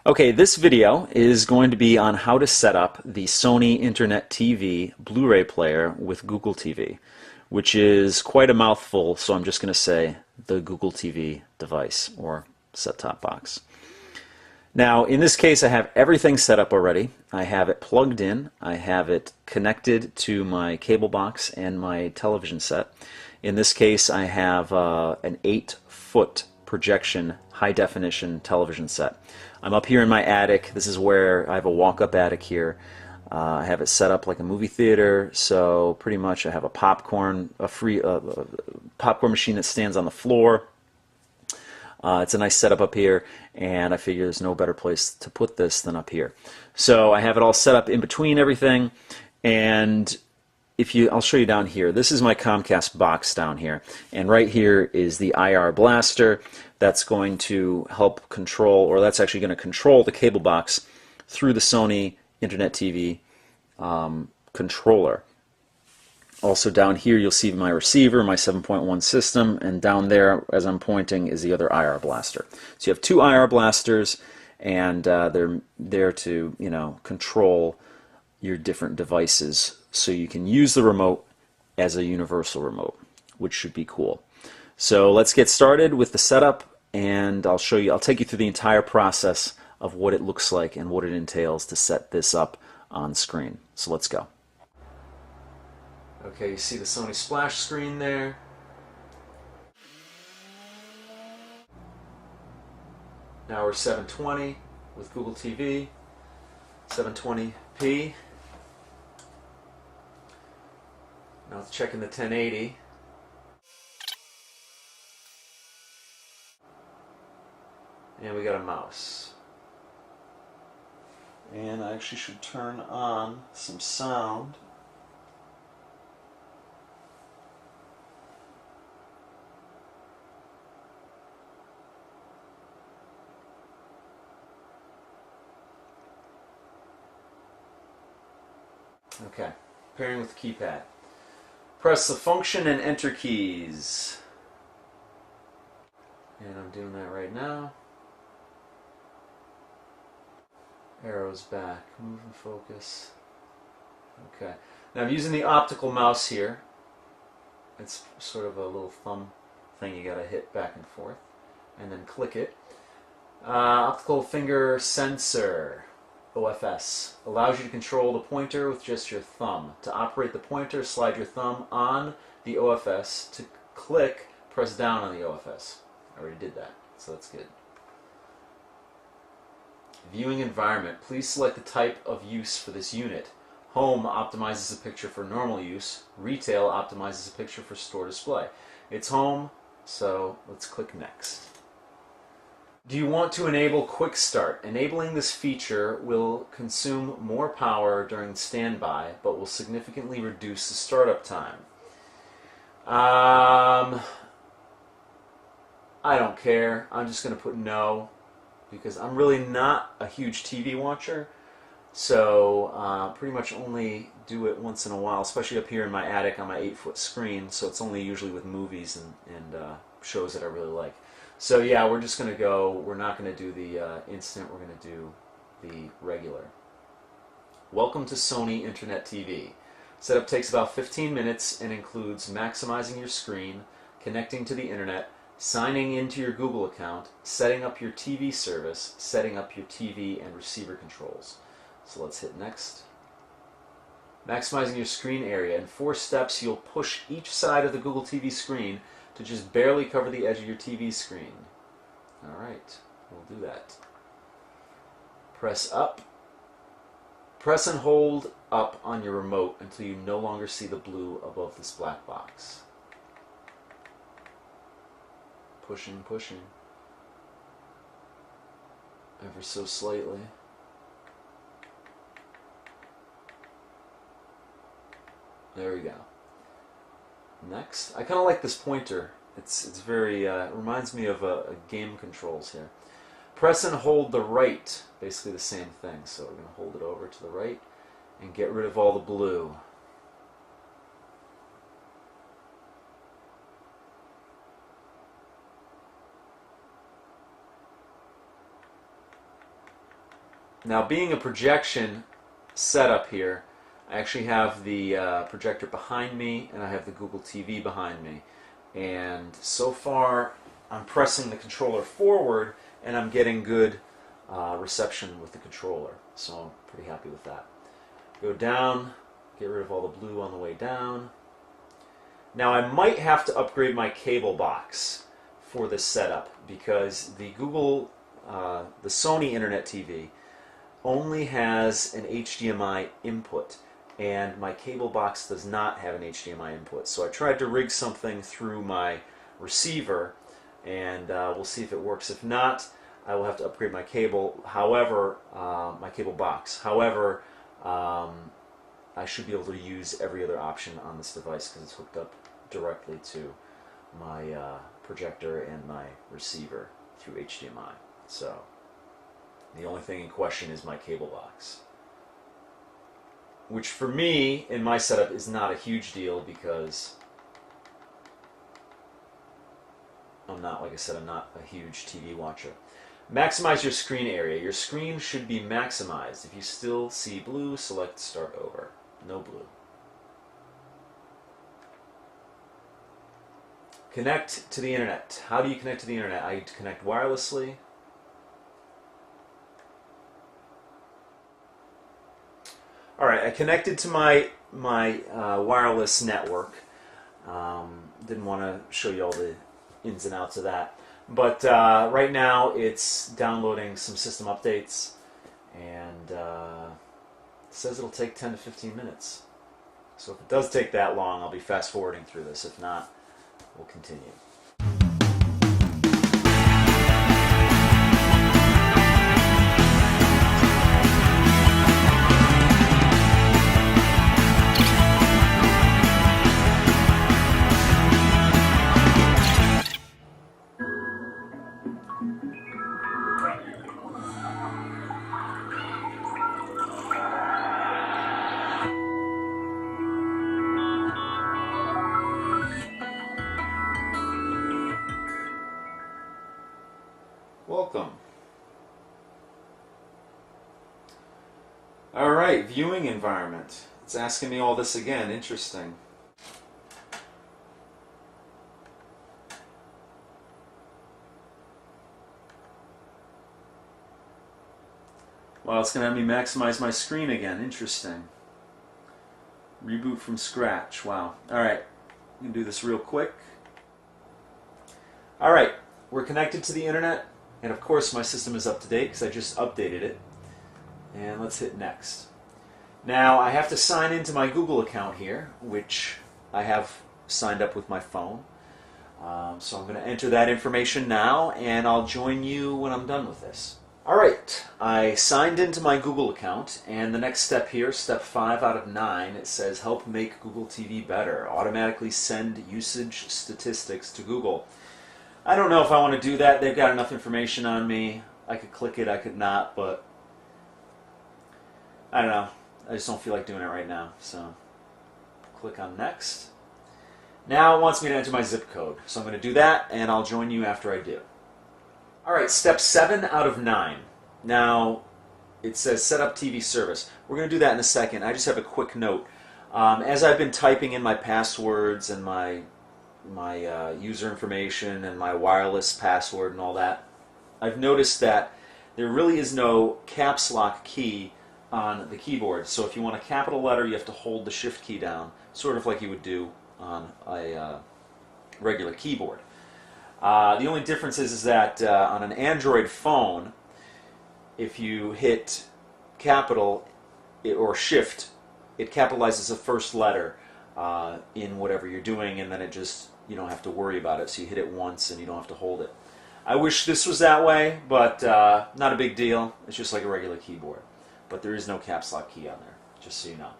Okay, this video is going to be on how to set up the Sony Internet TV Blu-ray player with Google TV, which is quite a mouthful, so I'm just going to say the Google TV device or set-top box. Now, in this case, I have everything set up already. I have it plugged in. I have it connected to my cable box and my television set. In this case, I have an 8-foot projection high-definition television set. I'm up here in my attic. This is where I have a walk-up attic here. I have it set up like a movie theater, so pretty much I have a popcorn machine that stands on the floor. It's a nice setup up here, and I figure there's no better place to put this than up here. So I have it all set up in between everything, and I'll show you down here. This is my Comcast box down here, and right here is the IR blaster that's going to help control, or that's actually going to control the cable box through the Sony Internet TV controller. Also down here you'll see my receiver, my 7.1 system, and down there as I'm pointing is the other IR blaster. So you have two IR blasters, and they're there to control your different devices, so you can use the remote as a universal remote, which should be cool. So let's get started with the setup, and I'll take you through the entire process of what it looks like and what it entails to set this up on screen. So let's go. Okay, you see the Sony splash screen there. Now we're 720 with Google TV, 720p. Now it's checking the 1080. And we got a mouse. And I actually should turn on some sound. Okay, pairing with the keypad. Press the function and enter keys. And I'm doing that right now. Arrows back, move and focus. Okay, now I'm using the optical mouse here. It's sort of a little thumb thing you gotta hit back and forth, and then click it. Optical finger sensor, OFS, allows you to control the pointer with just your thumb. To operate the pointer, slide your thumb on the OFS. To click, press down on the OFS. I already did that, so that's good. Viewing environment. Please select the type of use for this unit. Home optimizes the picture for normal use. Retail optimizes the picture for store display. It's home, so let's click next. Do you want to enable Quick Start? Enabling this feature will consume more power during standby, but will significantly reduce the startup time. I don't care. I'm just going to put no, because I'm really not a huge TV watcher, so pretty much only do it once in a while, especially up here in my attic on my 8-foot screen, so it's only usually with movies and shows that I really like. So yeah, we're just going to go, we're not going to do the instant, we're going to do the regular. Welcome to Sony Internet TV. Setup takes about 15 minutes and includes maximizing your screen, connecting to the internet, signing into your Google account, setting up your TV service, setting up your TV and receiver controls. So let's hit next. Maximizing your screen area. In 4 steps, you'll push each side of the Google TV screen to just barely cover the edge of your TV screen. Alright, we'll do that. Press up. Press and hold up on your remote until you no longer see the blue above this black box. Pushing, pushing. Ever so slightly. There we go. Next. I kind of like this pointer. It's very, it reminds me of game controls here. Press and hold the right. Basically the same thing. So we're going to hold it over to the right and get rid of all the blue. Now, being a projection setup here, I actually have the projector behind me and I have the Google TV behind me. And so far, I'm pressing the controller forward and I'm getting good reception with the controller. So I'm pretty happy with that. Go down, get rid of all the blue on the way down. Now I might have to upgrade my cable box for this setup because the the Sony Internet TV only has an HDMI input and my cable box does not have an HDMI input. So I tried to rig something through my receiver and we'll see if it works. If not, I will have to upgrade my cable. However, my cable box. However, I should be able to use every other option on this device because it's hooked up directly to my projector and my receiver through HDMI. So the only thing in question is my cable box, which for me in my setup is not a huge deal because I'm not, like I said, I'm not a huge TV watcher. Maximize your screen area. Your screen should be maximized. If you still see blue, select Start Over. No blue. Connect to the internet. How do you connect to the internet? I connect wirelessly. Alright, I connected to my wireless network. Didn't want to show you all the ins and outs of that. But right now it's downloading some system updates and it says it'll take 10 to 15 minutes. So if it does take that long, I'll be fast forwarding through this. If not, we'll continue. Welcome. Alright, viewing environment. It's asking me all this again. Interesting. Well, it's going to have me maximize my screen again. Interesting. Reboot from scratch. Wow. Alright, I'm going to do this real quick. Alright, we're connected to the internet. And of course my system is up to date because I just updated it. And let's hit next. Now I have to sign into my Google account here, which I have signed up with my phone. So I'm going to enter that information now and I'll join you when I'm done with this. Alright, I signed into my Google account and the next step here, step 5 out of 9, it says help make Google TV better. Automatically send usage statistics to Google. I don't know if I want to do that. They've got enough information on me. I could click it, I could not, but I don't know. I just don't feel like doing it right now. So click on next. Now it wants me to enter my zip code. So I'm going to do that and I'll join you after I do. Alright, step 7 out of 9. Now it says set up TV service. We're going to do that in a second. I just have a quick note. As I've been typing in my passwords and my user information and my wireless password and all that, I've noticed that there really is no caps lock key on the keyboard. So if you want a capital letter, you have to hold the shift key down, sort of like you would do on a regular keyboard. The only difference is that on an Android phone, if you hit capital or shift, it capitalizes the first letter in whatever you're doing, and then it just, you don't have to worry about it. So you hit it once and you don't have to hold it. I wish this was that way, but not a big deal. It's just like a regular keyboard. But there is no caps lock key on there, just so you know.